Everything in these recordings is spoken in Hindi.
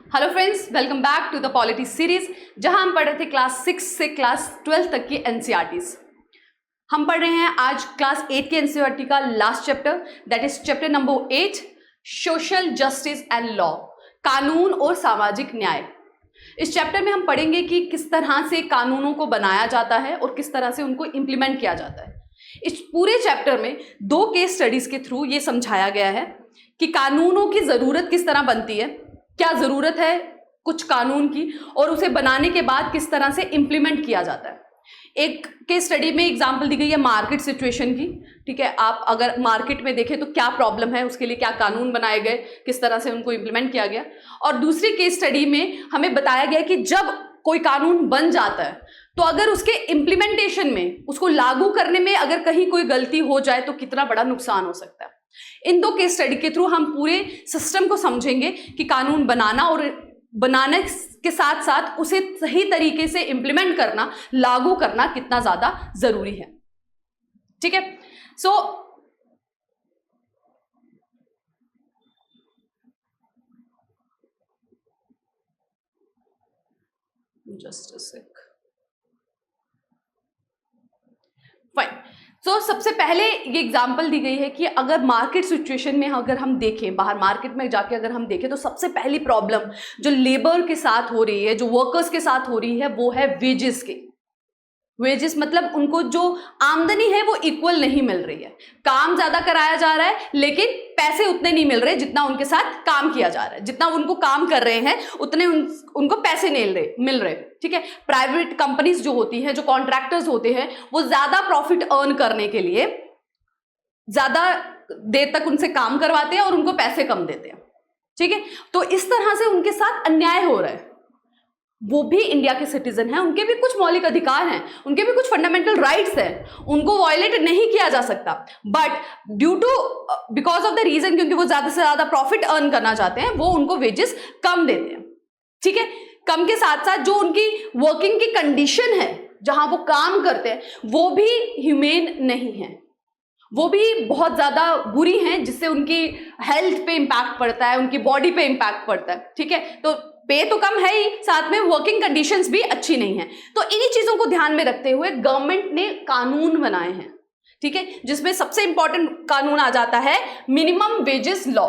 Hello friends, welcome back to the polity series, जहां हम पढ़ रहे थे क्लास 6 से क्लास 12 तक की एनसीईआरटीज। हम पढ़ रहे हैं आज क्लास 8 के एनसीईआरटी का last chapter, that is chapter number 8, social justice and law, कानून और सामाजिक न्याय। इस चैप्टर में हम पढ़ेंगे कि किस तरह से कानूनों को बनाया जाता है और किस तरह से उनको इम्प्लीमेंट किया जाता है। इस पूरे चैप्टर में 2 केस स्टडीज के थ्रू ये समझाया गया है कि कानूनों की ज़रूरत किस तरह बनती है, क्या ज़रूरत है कुछ कानून की, और उसे बनाने के बाद किस तरह से इम्प्लीमेंट किया जाता है। एक केस स्टडी में एग्जांपल दी गई है मार्केट सिचुएशन की। ठीक है, आप अगर मार्केट में देखें तो क्या प्रॉब्लम है, उसके लिए क्या कानून बनाए गए, किस तरह से उनको इम्प्लीमेंट किया गया। और दूसरी केस स्टडी में हमें बताया गया कि जब कोई कानून बन जाता है तो अगर उसके इम्प्लीमेंटेशन में, उसको लागू करने में अगर कहीं कोई गलती हो जाए तो कितना बड़ा नुकसान हो सकता है। इन 2 केस स्टडी के थ्रू हम पूरे सिस्टम को समझेंगे कि कानून बनाना और बनाने के साथ साथ उसे सही तरीके से इम्प्लीमेंट करना, लागू करना कितना ज्यादा जरूरी है। ठीक है, so just a sec. Fine. तो सबसे पहले ये एग्जांपल दी गई है कि अगर मार्केट सिचुएशन में अगर हम देखें, बाहर मार्केट में जाके अगर हम देखें तो सबसे पहली प्रॉब्लम जो लेबर के साथ हो रही है, जो वर्कर्स के साथ हो रही है, वो है वेजेस की। वेजेस मतलब उनको जो आमदनी है वो इक्वल नहीं मिल रही है। काम ज्यादा कराया जा रहा है लेकिन पैसे उतने नहीं मिल रहे जितना उनके साथ काम किया जा रहा है। जितना उनको काम कर रहे हैं उतने उनको पैसे नहीं मिल रहे। ठीक है, प्राइवेट कंपनीज जो होती हैं, जो कॉन्ट्रैक्टर्स होते हैं, वो ज्यादा प्रॉफिट अर्न करने के लिए ज्यादा देर तक उनसे काम करवाते हैं और उनको पैसे कम देते हैं। ठीक है, तो इस तरह से उनके साथ अन्याय हो रहा है। वो भी इंडिया के सिटीजन हैं, उनके भी कुछ मौलिक अधिकार हैं, उनके भी कुछ फंडामेंटल राइट्स हैं, उनको वायलेट नहीं किया जा सकता। But due to because of the reason, क्योंकि वो ज्यादा से ज्यादा प्रॉफिट अर्न करना चाहते हैं, वो उनको वेजेस कम देते हैं। ठीक है, कम के साथ साथ जो उनकी वर्किंग की कंडीशन है, जहां वो काम करते हैं, वो भी ह्यूमेन नहीं है, वो भी बहुत ज्यादा बुरी हैं, जिससे उनकी हेल्थ पे इंपैक्ट पड़ता है, उनकी बॉडी पे इंपैक्ट पड़ता है। ठीक है, तो पे तो कम है ही, साथ में वर्किंग कंडीशंस भी अच्छी नहीं है। तो इन्हीं चीजों को ध्यान में रखते हुए गवर्नमेंट ने कानून बनाए हैं। ठीक है, जिसमें सबसे इंपॉर्टेंट कानून आ जाता है मिनिमम वेजेस लॉ।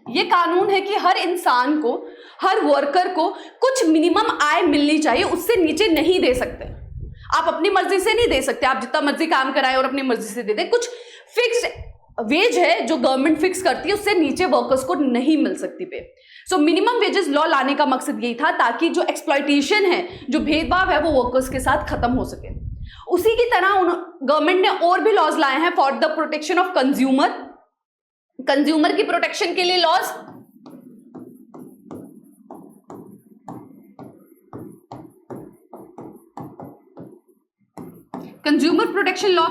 ये कानून है कि हर इंसान को, हर वर्कर को कुछ मिनिमम आय मिलनी चाहिए, उससे नीचे नहीं दे सकते। आप अपनी मर्जी से नहीं दे सकते, आप जितना मर्जी काम कराएं और अपनी मर्जी से दे दें। कुछ फिक्स्ड वेज है जो गवर्नमेंट फिक्स करती है, उससे नीचे वर्कर्स को नहीं मिल सकती पे। सो मिनिमम वेजेस लॉ लाने का मकसद यही था ताकि जो एक्सप्लॉयटेशन है, जो भेदभाव है, वो वर्कर्स के साथ खत्म हो सके। उसी की तरह गवर्नमेंट ने और भी लॉज लाए हैं for the protection of consumer. Consumer की प्रोटेक्शन के लिए लॉज, कंज्यूमर प्रोटेक्शन लॉ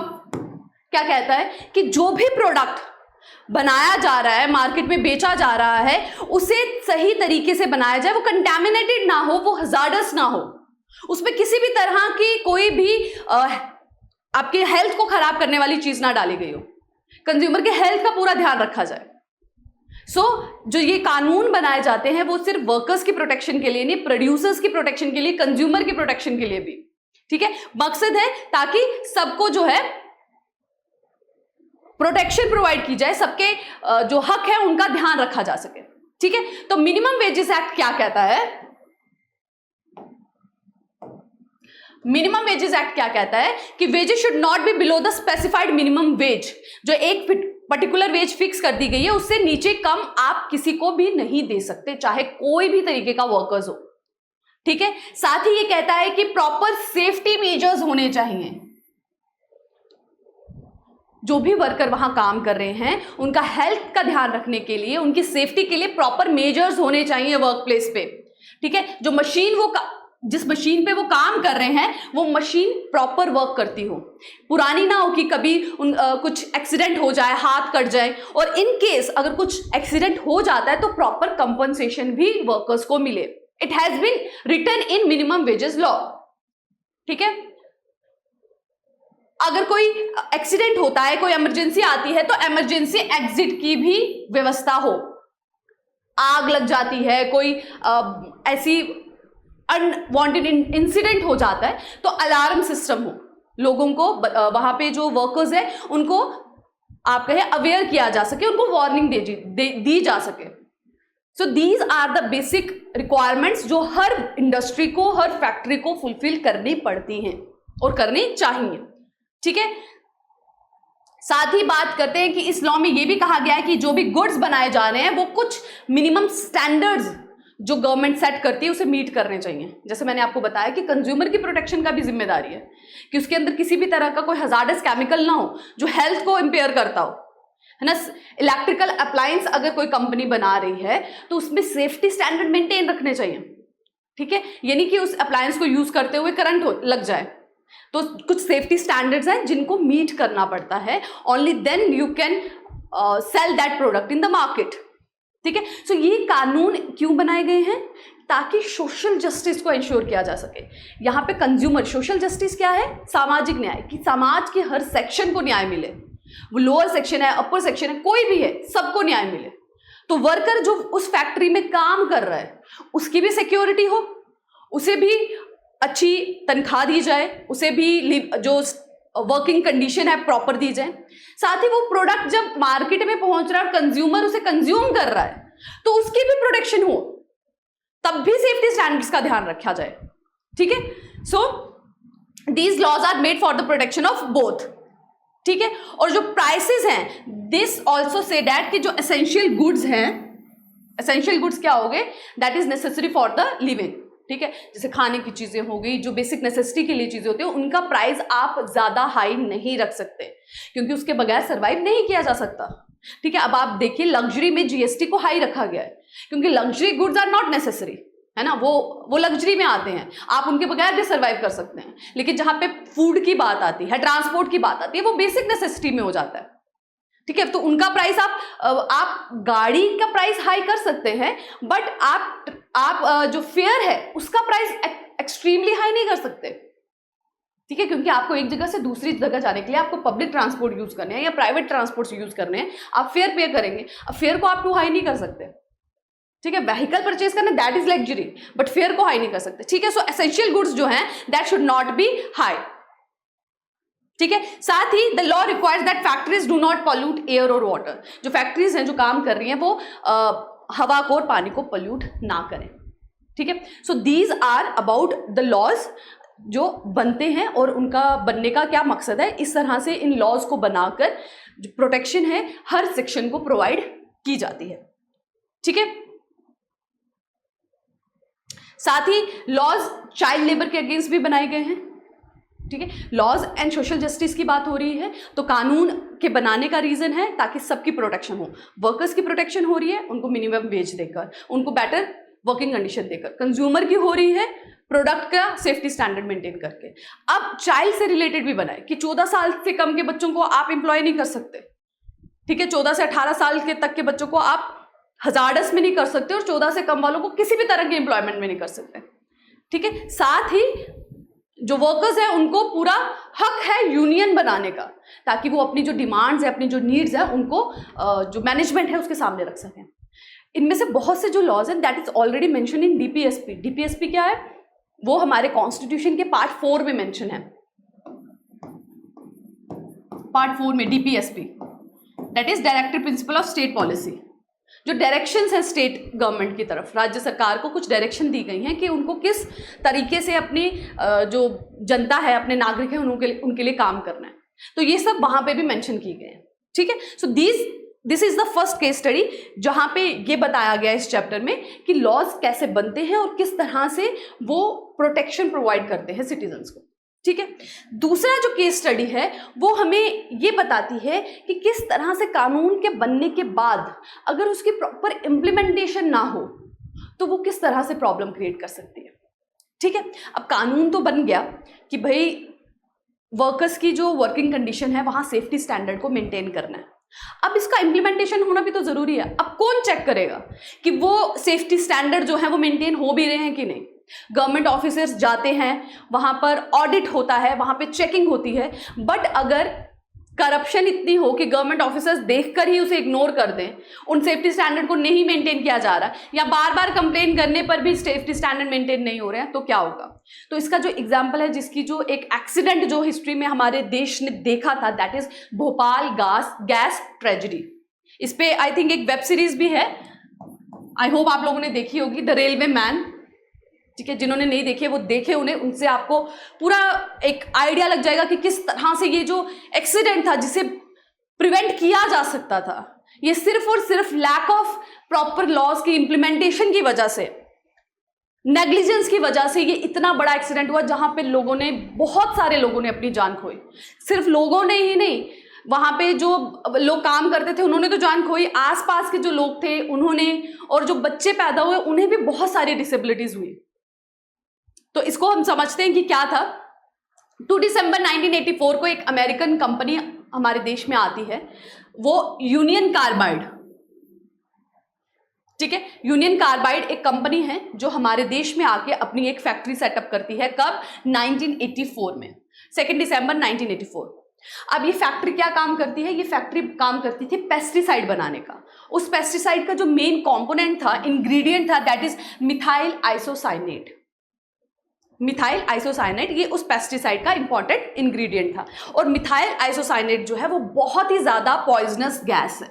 क्या कहता है कि जो भी प्रोडक्ट बनाया जा रहा है, मार्केट में बेचा जा रहा है, उसे सही तरीके से बनाया जाए, वो कंटामिनेटेड ना हो, वो हजार्डस ना हो, उसमें किसी भी तरह की कोई भी आपके हेल्थ को खराब करने वाली चीज ना डाली गई हो। कंज्यूमर के हेल्थ का पूरा ध्यान रखा जाए। जो ये कानून बनाए जाते हैं वो सिर्फ वर्कर्स की प्रोटेक्शन के लिए नहीं, प्रोड्यूसर्स की प्रोटेक्शन के लिए, कंज्यूमर की प्रोटेक्शन के लिए भी। ठीक है, मकसद है ताकि सबको जो है प्रोटेक्शन प्रोवाइड की जाए, सबके जो हक है उनका ध्यान रखा जा सके। ठीक है, तो मिनिमम वेजेस एक्ट क्या कहता है? मिनिमम वेजेस एक्ट क्या कहता है कि wages should not be below the specified minimum wage. जो एक पर्टिकुलर वेज फिक्स कर दी गई है, उससे नीचे कम आप किसी को भी नहीं दे सकते, चाहे कोई भी तरीके का वर्कर्स हो। ठीक है, साथ ही ये कहता है कि प्रॉपर सेफ्टी मेजर्स होने चाहिए। जो भी वर्कर वहां काम कर रहे हैं, उनका हेल्थ का ध्यान रखने के लिए, उनकी सेफ्टी के लिए प्रॉपर मेजर्स होने चाहिए वर्क प्लेस पे। ठीक है, जो मशीन जिस मशीन पे वो काम कर रहे हैं, वो मशीन प्रॉपर वर्क करती हो, पुरानी ना हो कि कभी कुछ एक्सीडेंट हो जाए, हाथ कट जाए, और इन केस अगर कुछ एक्सीडेंट हो जाता है तो प्रॉपर कंपनसेशन भी वर्कर्स को मिले। It has been written in minimum wages law. ठीक है, अगर कोई एक्सीडेंट होता है, कोई इमरजेंसी आती है, तो इमरजेंसी एग्जिट की भी व्यवस्था हो। आग लग जाती है, कोई ऐसी अनवांटेड इंसिडेंट हो जाता है, तो अलार्म सिस्टम हो, लोगों को वहां पे जो वर्कर्स है उनको आप कहे अवेयर किया जा सके, उनको वार्निंग दी जा सके। So these are the basic requirements जो हर इंडस्ट्री को, हर फैक्ट्री को फुलफिल करनी पड़ती हैं और करनी चाहिए। ठीक है, साथ ही बात करते हैं कि इस लॉ में यह भी कहा गया है कि जो भी गुड्स बनाए जा रहे हैं वो कुछ मिनिमम स्टैंडर्ड्स जो गवर्नमेंट सेट करती है उसे मीट करने चाहिए। जैसे मैंने आपको बताया कि कंज्यूमर की प्रोटेक्शन का भी जिम्मेदारी है कि उसके अंदर किसी भी तरह का कोई हजार्डस केमिकल ना हो जो हेल्थ को इंपेयर करता हो, है ना। इलेक्ट्रिकल अप्लायंस अगर कोई कंपनी बना रही है तो उसमें सेफ्टी स्टैंडर्ड मेंटेन रखने चाहिए। ठीक है, यानी कि उस अप्लायंस को यूज करते हुए करंट लग जाए, तो कुछ सेफ्टी स्टैंडर्ड्स हैं जिनको मीट करना पड़ता है। Only then you can sell that product in the market. ठीक है, सो ये कानून क्यों बनाए गए हैं? ताकि सोशल जस्टिस को इंश्योर किया जा सके। यहाँ पे कंज्यूमर, सोशल जस्टिस क्या है? सामाजिक न्याय, कि समाज के हर सेक्शन को न्याय मिले, वो लोअर सेक्शन है, अपर सेक्शन है, कोई भी है, सबको न्याय मिले। तो वर्कर जो उस फैक्ट्री में काम कर रहा है उसकी भी सिक्योरिटी हो, उसे भी अच्छी तनख्वाह दी जाए, उसे भी जो वर्किंग कंडीशन है प्रॉपर दी जाए। साथ ही वो प्रोडक्ट जब मार्केट में पहुंच रहा है और कंज्यूमर उसे कंज्यूम कर रहा है तो उसकी भी प्रोटेक्शन हो, तब भी सेफ्टी स्टैंडर्ड्स का ध्यान रखा जाए। ठीक है, so these laws are made for the protection of both. ठीक है, और जो प्राइसेस हैं, दिस ऑल्सो से डैट कि जो एसेंशियल गुड्स हैं, एसेंशियल गुड्स क्या हो गए? That is necessary for the living. ठीक है, जैसे खाने की चीजें हो गई, जो बेसिक नेसेसिटी के लिए चीजें होती है, उनका प्राइस आप ज्यादा हाई नहीं रख सकते क्योंकि उसके बगैर सर्वाइव नहीं किया जा सकता। ठीक है, अब आप देखिए लग्जरी में जीएसटी को हाई रखा गया है क्योंकि luxury goods are not necessary, है ना, वो लग्जरी में आते हैं, आप उनके बगैर भी सर्वाइव कर सकते हैं। लेकिन जहां पे फूड की बात आती है, ट्रांसपोर्ट की बात आती है, वो बेसिक नेसेसिटी में हो जाता है। ठीक है, तो उनका प्राइस आप गाड़ी का प्राइस हाई कर सकते हैं, बट आप जो फेयर है उसका प्राइस एक्सट्रीमली हाई नहीं कर सकते। ठीक है, क्योंकि आपको एक जगह से दूसरी जगह जाने के लिए आपको पब्लिक ट्रांसपोर्ट यूज करने हैं या प्राइवेट ट्रांसपोर्ट यूज करने हैं, आप फेयर पे करेंगे। अब फेयर को आप टू हाई नहीं कर सकते। ठीक है, व्हीकल परचेज करना that is luxury, but fair को हाई नहीं कर सकते। ठीक है, सो एसेंशियल गुड्स जो हैं that should not be high. ठीक है, साथ ही the law requires that factories do not pollute air और वाटर। जो फैक्ट्रीज हैं जो काम कर रही हैं वो हवा को और पानी को पॉल्यूट ना करें। ठीक है, so these are about the laws जो बनते हैं और उनका बनने का क्या मकसद है। इस तरह से इन लॉज को बनाकर जो प्रोटेक्शन है हर सेक्शन को प्रोवाइड की जाती है। ठीक है, साथ ही लॉज चाइल्ड लेबर के अगेंस्ट भी बनाए गए हैं। ठीक है, लॉज एंड सोशल जस्टिस की बात हो रही है तो कानून के बनाने का रीजन है ताकि सबकी प्रोटेक्शन हो। वर्कर्स की प्रोटेक्शन हो रही है उनको मिनिमम वेज देकर, उनको बेटर वर्किंग कंडीशन देकर। कंज्यूमर की हो रही है प्रोडक्ट का सेफ्टी स्टैंडर्ड मेंटेन करके। अब चाइल्ड से रिलेटेड भी बनाए कि 14 साल से कम के बच्चों को आप एम्प्लॉय नहीं कर सकते। ठीक है, 14 से 18 साल के तक के बच्चों को आप हजार्डस में नहीं कर सकते और 14 से कम वालों को किसी भी तरह के एम्प्लॉयमेंट में नहीं कर सकते। ठीक है, साथ ही जो वर्कर्स हैं उनको पूरा हक है यूनियन बनाने का ताकि वो अपनी जो डिमांड्स है, अपनी जो नीड्स है, उनको जो मैनेजमेंट है उसके सामने रख सकें। इनमें से बहुत से जो लॉज हैं that is already mention in DPSP. DPSP क्या है? वो हमारे कॉन्स्टिट्यूशन के पार्ट 4 में मेंशन है। पार्ट 4 में DPSP that is directive principle of state policy. जो डायरेक्शंस हैं स्टेट गवर्नमेंट की तरफ, राज्य सरकार को कुछ डायरेक्शन दी गई हैं कि उनको किस तरीके से अपनी जो जनता है, अपने नागरिक हैं, उनके लिए काम करना है। तो ये सब वहां पे भी मेंशन की गए हैं। ठीक है, so this is the first case study जहां पे ये बताया गया है इस चैप्टर में कि लॉज कैसे बनते हैं और किस तरह से वो प्रोटेक्शन प्रोवाइड करते हैं सिटीजन्स को। ठीक है, दूसरा जो केस स्टडी है वो हमें ये बताती है कि किस तरह से कानून के बनने के बाद अगर उसकी प्रॉपर इम्प्लीमेंटेशन ना हो तो वो किस तरह से प्रॉब्लम क्रिएट कर सकती है। ठीक है, अब कानून तो बन गया कि भाई वर्कर्स की जो वर्किंग कंडीशन है वहां सेफ्टी स्टैंडर्ड को मेंटेन करना है। अब इसका इम्प्लीमेंटेशन होना भी तो जरूरी है। अब कौन चेक करेगा कि वो सेफ्टी स्टैंडर्ड जो है वो मेंटेन हो भी रहे हैं कि नहीं? गवर्नमेंट ऑफिसर्स जाते हैं, वहां पर ऑडिट होता है, वहां पे चेकिंग होती है, बट अगर करप्शन इतनी हो कि गवर्नमेंट ऑफिसर्स देखकर ही उसे इग्नोर कर दें, उन सेफ्टी स्टैंडर्ड को नहीं मेंटेन किया जा रहा, या बार बार कंप्लेन करने पर भी सेफ्टी स्टैंडर्ड मेंटेन नहीं हो रहे हैं, तो क्या होगा? तो इसका जो एग्जांपल है, जिसकी जो एक एक्सीडेंट जो हिस्ट्री में हमारे देश ने देखा था, that is Bhopal gas tragedy. इस पे आई थिंक एक वेब सीरीज भी है, आई होप आप लोगों ने देखी होगी, द रेलवे मैन। ठीक है, जिन्होंने नहीं देखे वो देखे उन्हें, उनसे आपको पूरा एक आइडिया लग जाएगा कि किस तरह से ये जो एक्सीडेंट था जिसे प्रिवेंट किया जा सकता था, ये सिर्फ और सिर्फ लैक ऑफ प्रॉपर लॉज की इंप्लीमेंटेशन की वजह से, नेग्लिजेंस की वजह से ये इतना बड़ा एक्सीडेंट हुआ, जहां पे लोगों ने, बहुत सारे लोगों ने अपनी जान खोई। सिर्फ लोगों ने ही नहीं, वहां पे जो लोग काम करते थे उन्होंने तो जान खोई, आसपास के जो लोग थे उन्होंने, और जो बच्चे पैदा हुए उन्हें भी बहुत सारी डिसेबिलिटीज हुई। तो इसको हम समझते हैं कि क्या था। 2 दिसंबर 1984 को एक अमेरिकन कंपनी हमारे देश में आती है, वो यूनियन कार्बाइड। ठीक है, यूनियन कार्बाइड एक कंपनी है जो हमारे देश में आके अपनी एक फैक्ट्री सेटअप करती है। कब? 1984 में, 2 दिसंबर 1984। अब ये फैक्ट्री क्या काम करती है? ये फैक्ट्री काम करती थी पेस्टिसाइड बनाने का। उस पेस्टिसाइड का जो मेन कंपोनेंट था, इंग्रेडिएंट था, that is methyl isocyanate. Methyl isocyanate ये उस पेस्टिसाइड का इंपॉर्टेंट इंग्रेडिएंट था। और मिथाइल आइसोसाइनेट जो है वो बहुत ही ज्यादा पॉइजनस गैस है,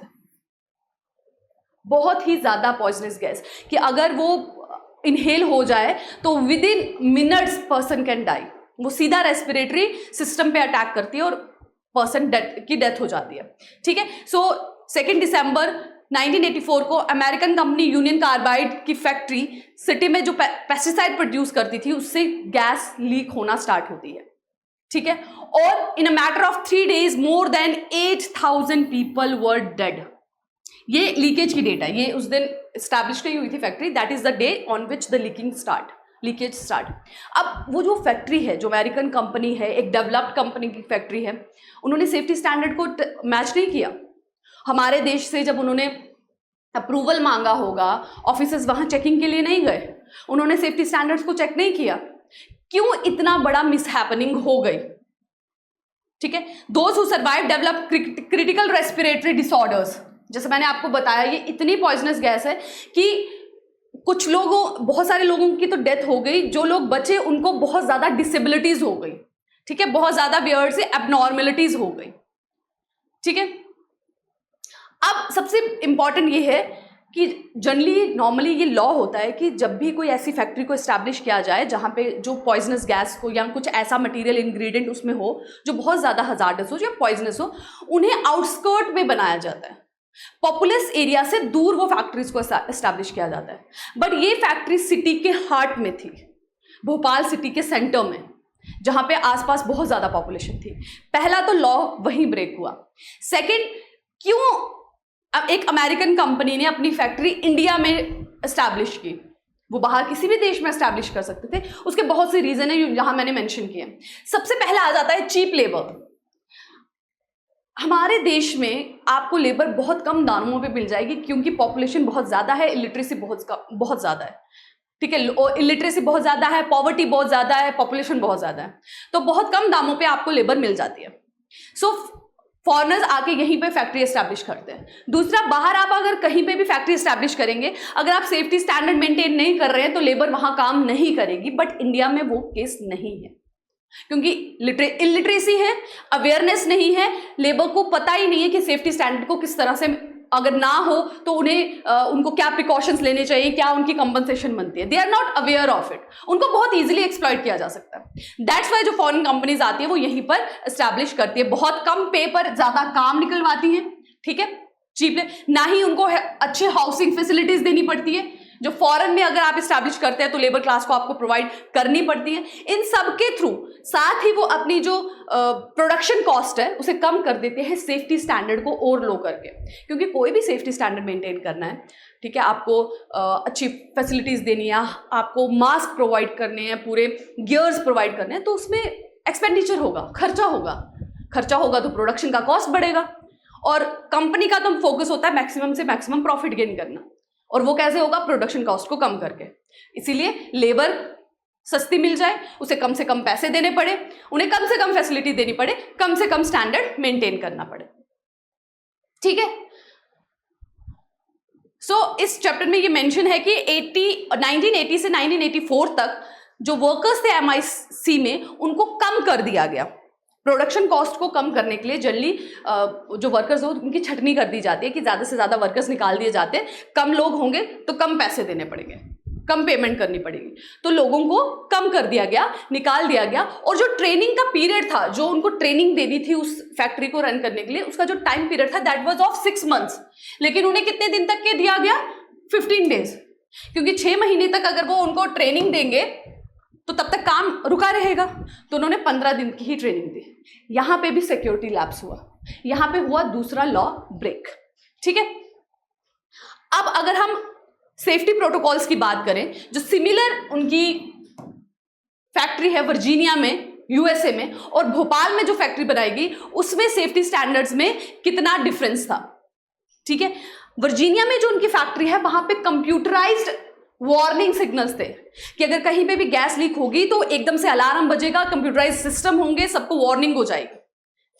बहुत ही ज्यादा पॉइजनस गैस, कि अगर वो इनहेल हो जाए तो within minutes person can die. वो सीधा रेस्पिरेटरी सिस्टम पे अटैक करती है और पर्सन की डेथ हो जाती है। ठीक है, सो 2 दिसंबर 1984 को अमेरिकन कंपनी यूनियन कार्बाइड की फैक्ट्री सिटी में जो पेस्टिसाइड प्रोड्यूस करती थी उससे गैस लीक होना स्टार्ट होती है। ठीक है, और in a matter of 3 days more than 8,000 people were dead. ये लीकेज की डेट है, ये उस दिन स्टैब्लिश नहीं हुई थी factory, that is the day on which the leakage start. अब वो जो फैक्ट्री है, जो अमेरिकन कंपनी है, एक डेवलप्ड कंपनी की फैक्ट्री है, उन्होंने सेफ्टी स्टैंडर्ड को मैच नहीं किया। हमारे देश से जब उन्होंने अप्रूवल मांगा होगा, ऑफिसर्स वहां चेकिंग के लिए नहीं गए, उन्होंने सेफ्टी स्टैंडर्ड्स को चेक नहीं किया। क्यों इतना बड़ा मिसहैपनिंग हो गई? ठीक है, those who survive develop critical respiratory disorders. जैसे मैंने आपको बताया, ये इतनी पॉइजनस गैस है कि कुछ लोगों, बहुत सारे लोगों की तो डेथ हो गई, जो लोग बचे उनको बहुत ज्यादा डिसेबिलिटीज हो गई। ठीक है, बहुत ज्यादा वियर्ड से एबनॉर्मलिटीज हो गई। ठीक है, अब सबसे इंपॉर्टेंट ये है कि जनरली नॉर्मली ये लॉ होता है कि जब भी कोई ऐसी फैक्ट्री को एस्टैब्लिश किया जाए जहां पे जो पॉइजनस गैस हो या कुछ ऐसा मटेरियल इंग्रेडिएंट उसमें हो जो बहुत ज्यादा हजार्डस हो या पॉइजनस हो, उन्हें आउटस्कर्ट में बनाया जाता है, पॉपुलस एरिया से दूर वो फैक्ट्रीज को एस्टैब्लिश किया जाता है। बट ये फैक्ट्री सिटी के हार्ट में थी, भोपाल सिटी के सेंटर में, जहां पे आसपास बहुत ज्यादा पॉपुलेशन थी। पहला तो लॉ वहीं ब्रेक हुआ। सेकंड, क्यों अब एक अमेरिकन कंपनी ने अपनी फैक्ट्री इंडिया में एस्टैब्लिश की? वो बाहर किसी भी देश में एस्टैब्लिश कर सकते थे, उसके बहुत से रीजन है जहां मैंने मेंशन किए। सबसे पहला आ जाता है चीप लेबर। हमारे देश में आपको लेबर बहुत कम दामों पे मिल जाएगी क्योंकि पॉपुलेशन बहुत ज्यादा है, इलिटरेसी बहुत ज्यादा है। ठीक है, इलिटरेसी बहुत ज्यादा है, पॉवर्टी बहुत ज्यादा है, पॉपुलेशन बहुत ज्यादा है, तो बहुत कम दामों पे आपको लेबर मिल जाती है। सो फॉरेनर्स आके यहीं पे फैक्ट्री एस्टैब्लिश करते हैं। दूसरा, बाहर आप अगर कहीं पे भी फैक्ट्री एस्टैब्लिश करेंगे, अगर आप सेफ्टी स्टैंडर्ड मेंटेन नहीं कर रहे हैं तो लेबर वहां काम नहीं करेगी। बट इंडिया में वो केस नहीं है क्योंकि इलिटरेसी है, अवेयरनेस नहीं है, लेबर को पता ही नहीं है कि सेफ्टी स्टैंडर्ड को किस तरह से, अगर ना हो तो उन्हें उनको क्या प्रिकॉशंस लेने चाहिए, क्या उनकी कंपनसेशन बनती है। They are not aware of it, उनको बहुत इजीली एक्सप्लॉइट किया जा सकता है। दैट्स वाई जो फॉरेन कंपनीज आती है वो यहीं पर एस्टैब्लिश करती है, बहुत कम पे पर ज्यादा काम निकलवाती है। ठीक है, चीप, ना ही उनको अच्छे हाउसिंग फैसिलिटीज देनी पड़ती है, जो फॉरेन में अगर आप एस्टैब्लिश करते हैं तो लेबर क्लास को आपको प्रोवाइड करनी पड़ती है। इन सब के थ्रू साथ ही वो अपनी जो प्रोडक्शन कॉस्ट है उसे कम कर देते हैं सेफ्टी स्टैंडर्ड को और लो करके, क्योंकि कोई भी सेफ्टी स्टैंडर्ड मेंटेन करना है, ठीक है, आपको अच्छी फैसिलिटीज देनी है, आपको मास्क प्रोवाइड करने हैं, पूरे गियर्स प्रोवाइड करने हैं, तो उसमें एक्सपेंडिचर होगा, खर्चा होगा तो प्रोडक्शन का कॉस्ट बढ़ेगा। और कंपनी का तो फोकस होता है मैक्सिमम से मैक्सिमम प्रॉफिट गेन करना, और वो कैसे होगा? प्रोडक्शन कॉस्ट को कम करके। इसीलिए लेबर सस्ती मिल जाए, उसे कम से कम पैसे देने पड़े, उन्हें कम से कम फैसिलिटी देनी पड़े, कम से कम स्टैंडर्ड मेंटेन करना पड़े। ठीक है। इस चैप्टर में ये मेंशन है कि 1980 से 1984 तक जो वर्कर्स थे MIC में, उनको कम कर दिया गया। प्रोडक्शन कॉस्ट को कम करने के लिए जनरली जो वर्कर्स हो उनकी छटनी कर दी जाती है कि ज़्यादा से ज़्यादा वर्कर्स निकाल दिए जाते हैं, कम लोग होंगे तो कम पैसे देने पड़ेंगे, कम पेमेंट करनी पड़ेगी, तो लोगों को कम कर दिया गया, निकाल दिया गया। और जो ट्रेनिंग का पीरियड था, जो उनको ट्रेनिंग देनी थी उस फैक्ट्री को रन करने के लिए, उसका जो टाइम पीरियड था दैट वाज ऑफ 6 मंथ्स। लेकिन उन्हें कितने दिन तक के दिया गया? 15 डेज, क्योंकि 6 महीने तक अगर वो उनको ट्रेनिंग देंगे तो तब तक काम रुका रहेगा, तो उन्होंने 15 दिन की ही ट्रेनिंग दी। यहां पे भी सिक्योरिटी लैप्स हुआ, यहां पे हुआ दूसरा लॉ ब्रेक। ठीक है। अब अगर हम सेफ्टी प्रोटोकॉल्स की बात करें, जो सिमिलर उनकी फैक्ट्री है वर्जीनिया में USA में, और भोपाल में जो फैक्ट्री बनाएगी उसमें सेफ्टी स्टैंडर्ड्स में कितना डिफरेंस था। ठीक है। वर्जीनिया में जो उनकी फैक्ट्री है वहां पे कंप्यूटराइज्ड वार्निंग सिग्नल्स थे कि अगर कहीं पे भी गैस लीक होगी तो एकदम से अलार्म बजेगा, कंप्यूटराइज सिस्टम होंगे, सबको वार्निंग हो जाएगी।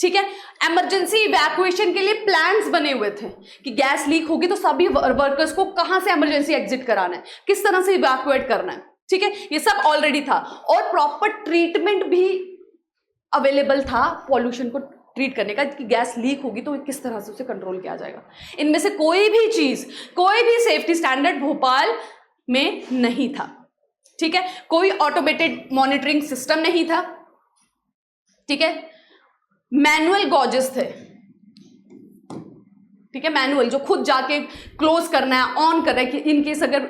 ठीक है। इमरजेंसी इवैक्यूएशन के लिए प्लान्स बने हुए थे कि गैस लीक होगी तो सभी वर्कर्स को कहां से इमरजेंसी एग्जिट कराना है, किस तरह से इवैक्यूएट करना है। ठीक है। ये सब ऑलरेडी था, और प्रॉपर ट्रीटमेंट भी अवेलेबल था पॉल्यूशन को ट्रीट करने का, कि गैस लीक होगी तो किस तरह से उसे कंट्रोल किया जाएगा। इनमें से कोई भी चीज, कोई भी सेफ्टी स्टैंडर्ड भोपाल में नहीं था। ठीक है। कोई ऑटोमेटेड मॉनिटरिंग सिस्टम नहीं था। ठीक है। मैनुअल गॉजेस थे। ठीक है। मैनुअल, जो खुद जाके क्लोज करना है, ऑन करना है, कि इन केस अगर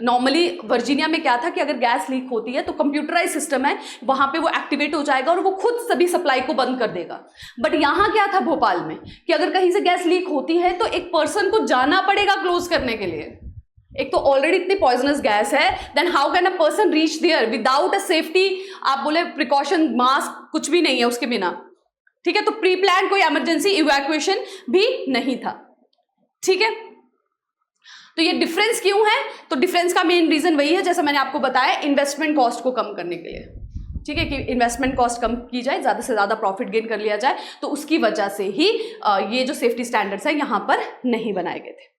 नॉर्मली वर्जीनिया में क्या था कि अगर गैस लीक होती है तो कंप्यूटराइज सिस्टम है, वहां पे वो एक्टिवेट हो जाएगा और वो खुद सभी सप्लाई को बंद कर देगा। बट यहां क्या था भोपाल में कि अगर कहीं से गैस लीक होती है तो एक पर्सन को जाना पड़ेगा क्लोज करने के लिए। एक तो ऑलरेडी इतनी पॉइजनस गैस है, then how can a person reach there without a safety, आप बोले प्रिकॉशन, मास्क, कुछ भी नहीं है उसके बिना। ठीक है। तो प्री प्लान कोई इमरजेंसी इवैक्यूएशन भी नहीं था। ठीक है। तो ये डिफरेंस क्यों है? तो डिफरेंस का मेन रीजन वही है जैसा मैंने आपको बताया, इन्वेस्टमेंट कॉस्ट को कम करने के लिए। ठीक है, कि इन्वेस्टमेंट कॉस्ट कम की जाए, ज़्यादा से ज़्यादा प्रॉफिट गेन कर लिया जाए, तो उसकी वजह से ही ये जो सेफ्टी स्टैंडर्ड्स है यहाँ पर नहीं बनाए गए थे।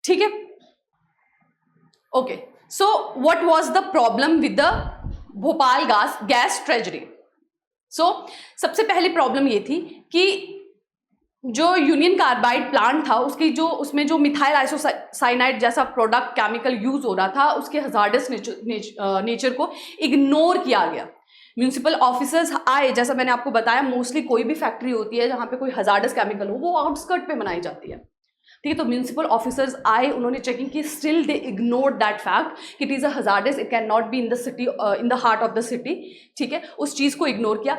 ठीक है। Okay, so what was the problem with the Bhopal gas treasury? सबसे पहली प्रॉब्लम ये थी कि जो यूनियन कार्बाइड प्लांट था उसकी उसमें जो मिथाइल आइसोसाइनाइड जैसा प्रोडक्ट केमिकल यूज हो रहा था, उसके हजार्डस नेचर को इग्नोर किया गया। म्यूनिसिपल ऑफिसर्स आए, जैसा मैंने आपको बताया, मोस्टली कोई भी फैक्ट्री होती है जहाँ पे कोई हजार्डस केमिकल हो वो आउटस्कर्ट पे बनाई जाती है। ठीक है। तो म्यूनिसिपल ऑफिसर्स आए, उन्होंने चेकिंग की, still they ignored that fact कि it is a hazardous, it can not be in the city, in the heart of the city. ठीक है। उस चीज़ को इग्नोर किया।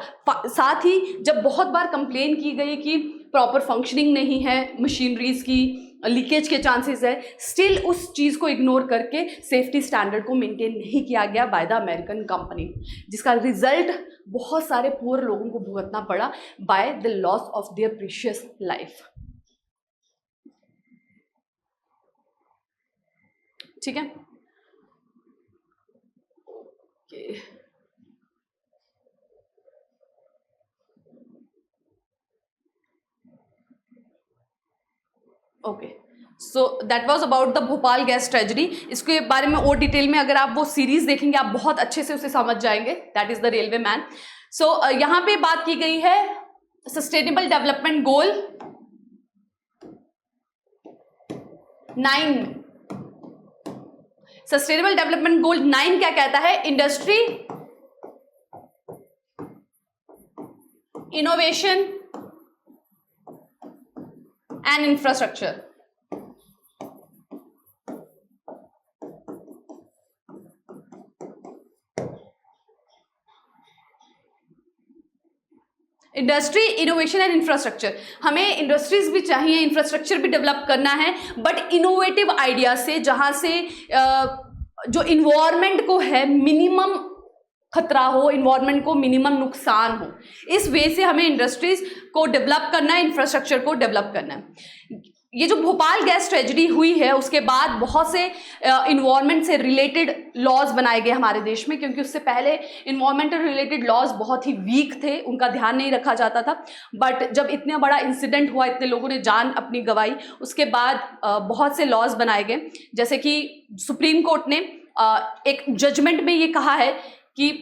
साथ ही जब बहुत बार कंप्लेन की गई कि प्रॉपर फंक्शनिंग नहीं है मशीनरीज की, लीकेज के चांसेस है, स्टिल उस चीज़ को इग्नोर करके सेफ्टी स्टैंडर्ड को मेंटेन नहीं किया गया बाय द अमेरिकन कंपनी, जिसका रिजल्ट बहुत सारे पुअर लोगों को भुगतना पड़ा by the loss of their precious life. ठीक है। Okay, so that was about the Bhopal gas treasury. इसके बारे में और डिटेल में अगर आप वो सीरीज देखेंगे आप बहुत अच्छे से उसे समझ जाएंगे। That is the railway man. यहाँ पे बात की गई है sustainable development goal 9। Sustainable development goal 9 क्या कहता है? Industry, innovation and infrastructure. Industry, innovation and infrastructure. हमें इंडस्ट्रीज भी चाहिए, इंफ्रास्ट्रक्चर भी डेवलप करना है, बट इनोवेटिव आइडिया से, जहां से जो इन्वायरमेंट को है मिनिमम खतरा हो, इन्वायरमेंट को मिनिमम नुकसान हो, इस वे से हमें इंडस्ट्रीज को डेवलप करना है, इंफ्रास्ट्रक्चर को डेवलप करना है। ये जो भोपाल गैस ट्रेजेडी हुई है उसके बाद बहुत से इन्वायरमेंट से रिलेटेड लॉज बनाए गए हमारे देश में, क्योंकि उससे पहले इन्वायरमेंटल रिलेटेड लॉज बहुत ही वीक थे, उनका ध्यान नहीं रखा जाता था। बट जब इतना बड़ा इंसिडेंट हुआ, इतने लोगों ने जान अपनी गंवाई, उसके बाद बहुत से लॉज बनाए गए। जैसे कि सुप्रीम कोर्ट ने एक जजमेंट में ये कहा है कि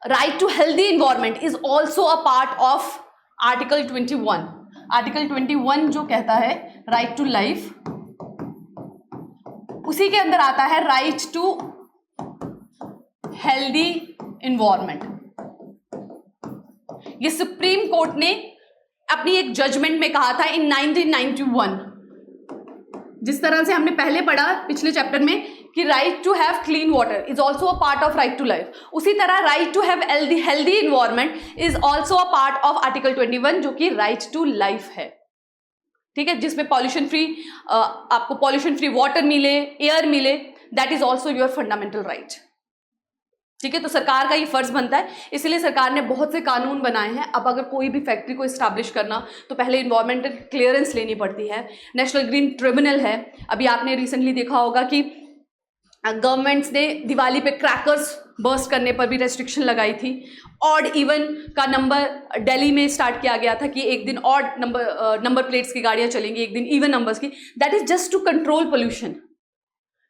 right to healthy environment is also a part of article 21। Article 21 जो कहता है राइट टू लाइफ, उसी के अंदर आता है राइट टू हेल्दी इन्वायरमेंट। ये सुप्रीम कोर्ट ने अपनी एक जजमेंट में कहा था इन 1991। जिस तरह से हमने पहले पढ़ा पिछले चैप्टर में कि right to have clean water is also a part of right to life, उसी तरह right to have healthy environment is also a part of article 21 जो कि राइट टू लाइफ है। ठीक है, जिसमें पॉल्यूशन फ्री, आपको पॉल्यूशन फ्री वाटर मिले, एयर मिले, that is also your fundamental right. ठीक है, तो सरकार का ये फर्ज बनता है, इसलिए सरकार ने बहुत से कानून बनाए हैं। अब अगर कोई भी फैक्ट्री को इस्टेब्लिश करना तो पहले इन्वायरमेंटल क्लियरेंस लेनी पड़ती है। नेशनल ग्रीन ट्रिब्यूनल है। अभी आपने रिसेंटली देखा होगा कि गवर्नमेंट्स ने दिवाली पे क्रैकर्स बर्स्ट करने पर भी रेस्ट्रिक्शन लगाई थी। ऑड इवन का नंबर दिल्ली में स्टार्ट किया गया था कि एक दिन ऑड नंबर प्लेट्स की गाड़ियां चलेंगी, एक दिन इवन नंबर्स की। That is just to control pollution.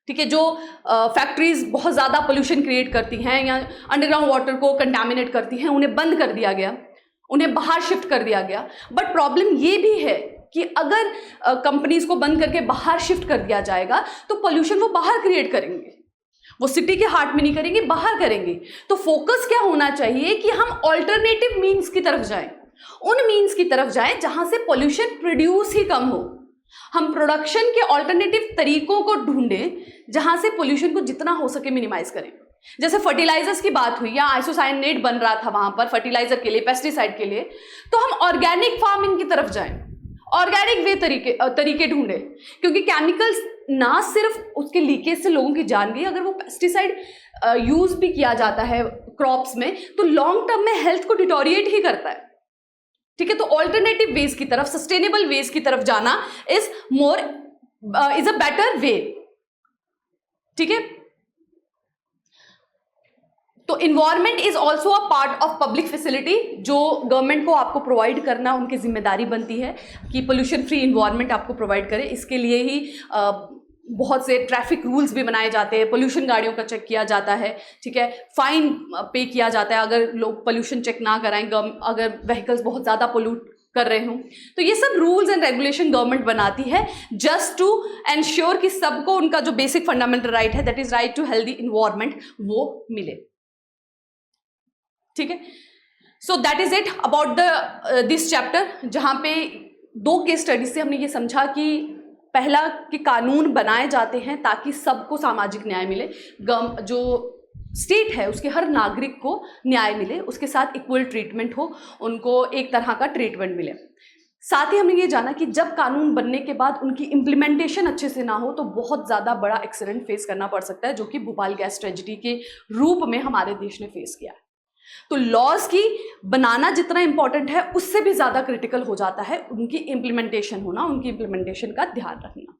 ठीक है, जो फैक्ट्रीज बहुत ज़्यादा पोल्यूशन क्रिएट करती हैं या अंडरग्राउंड वाटर को कंटामिनेट करती हैं, उन्हें बंद कर दिया गया, उन्हें बाहर शिफ्ट कर दिया गया। बट प्रॉब्लम ये भी है कि अगर कंपनीज को बंद करके बाहर शिफ्ट कर दिया जाएगा तो पोल्यूशन वो बाहर क्रिएट करेंगे, वो सिटी के हार्ट में नहीं करेंगे, बाहर करेंगे। तो फोकस क्या होना चाहिए कि हम ऑल्टरनेटिव मीन्स की तरफ जाएं, उन मीन्स की तरफ जाएं जहां से पोल्यूशन प्रोड्यूस ही कम हो। हम प्रोडक्शन के ऑल्टरनेटिव तरीकों को ढूंढें जहां से पोल्यूशन को जितना हो सके मिनिमाइज करें। जैसे फर्टिलाइजर्स की बात हुई, या आइसोसाइनेट बन रहा था वहां पर फर्टिलाइजर के लिए, पेस्टिसाइड के लिए, तो हम ऑर्गेनिक फार्मिंग की तरफ जाएं, ऑर्गेनिक वे तरीके ढूंढें, क्योंकि केमिकल्स ना सिर्फ उसके लीकेज से लोगों की जान गई, अगर वो पेस्टिसाइड यूज भी किया जाता है क्रॉप्स में तो लॉन्ग टर्म में हेल्थ को डिटोरिएट ही करता है। ठीक है, तो ऑल्टरनेटिव वेज की तरफ, सस्टेनेबल वेज की तरफ जाना इज अ बेटर वे। ठीक है, तो environment is also a part of public facility, जो गवर्नमेंट को आपको प्रोवाइड करना उनकी जिम्मेदारी बनती है कि पोल्यूशन फ्री इन्वायरमेंट आपको प्रोवाइड करे। इसके लिए ही बहुत से ट्रैफिक रूल्स भी बनाए जाते हैं, पोल्यूशन गाड़ियों का चेक किया जाता है। ठीक है, फाइन पे किया जाता है अगर लोग पोल्यूशन चेक ना कराएं, अगर व्हीकल्स बहुत ज़्यादा पोल्यूट कर रहे हों। तो ये सब रूल्स एंड रेगुलेशन गवर्नमेंट बनाती है जस्ट टू एंश्योर कि सबको उनका जो बेसिक फंडामेंटल राइट है, that is right to healthy environment, वो मिले। ठीक है, so that is it about this chapter, जहां पे 2 केस स्टडीज से हमने ये समझा कि पहला कि कानून बनाए जाते हैं ताकि सबको सामाजिक न्याय मिले, जो स्टेट है उसके हर नागरिक को न्याय मिले, उसके साथ इक्वल ट्रीटमेंट हो, उनको एक तरह का ट्रीटमेंट मिले। साथ ही हमने ये जाना कि जब कानून बनने के बाद उनकी इम्प्लीमेंटेशन अच्छे से ना हो तो बहुत ज़्यादा बड़ा एक्सीडेंट फेस करना पड़ सकता है, जो कि भोपाल गैस ट्रेजेडी के रूप में हमारे देश ने फेस किया है। तो लॉज की बनाना जितना इंपॉर्टेंट है उससे भी ज़्यादा क्रिटिकल हो जाता है उनकी इम्प्लीमेंटेशन होना, उनकी इम्प्लीमेंटेशन का ध्यान रखना।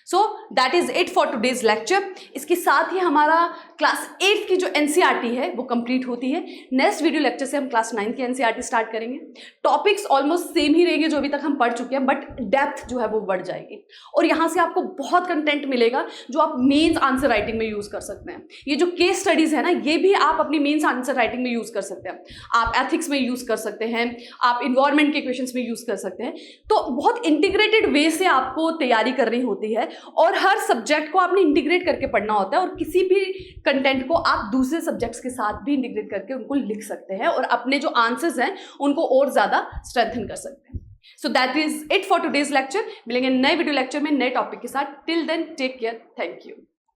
सो that is it for today's lecture. इसके साथ ही हमारा क्लास 8 की जो एनसीईआरटी है वो कंप्लीट होती है। नेक्स्ट वीडियो लेक्चर से हम क्लास 9 की एनसीईआरटी स्टार्ट करेंगे। टॉपिक्स ऑलमोस्ट सेम ही रहेंगे जो अभी तक हम पढ़ चुके हैं, बट डेप्थ जो है वो बढ़ जाएगी और यहाँ से आपको बहुत कंटेंट मिलेगा जो आप मेंस आंसर राइटिंग में यूज कर सकते हैं। ये जो केस स्टडीज है ना, ये भी आप अपनी मेंस आंसर राइटिंग में यूज कर सकते हैं, आप एथिक्स में यूज कर सकते हैं, आप इन्वायरमेंट के क्वेश्चंस में यूज कर सकते हैं। तो बहुत इंटीग्रेटेड वे से आपको तैयारी करनी होती है और हर सब्जेक्ट को आपने इंटीग्रेट करके पढ़ना होता है और किसी भी कंटेंट को आप दूसरे सब्जेक्ट्स के साथ भी इंटीग्रेट करके उनको लिख सकते हैं और अपने जो आंसर्स हैं उनको और ज़्यादा स्ट्रेंथन कर सकते हैं। So that is it for today's lecture. मिलेंगे नए वीडियो लेक्चर में नए टॉपिक के साथ। Till then take care, thank you.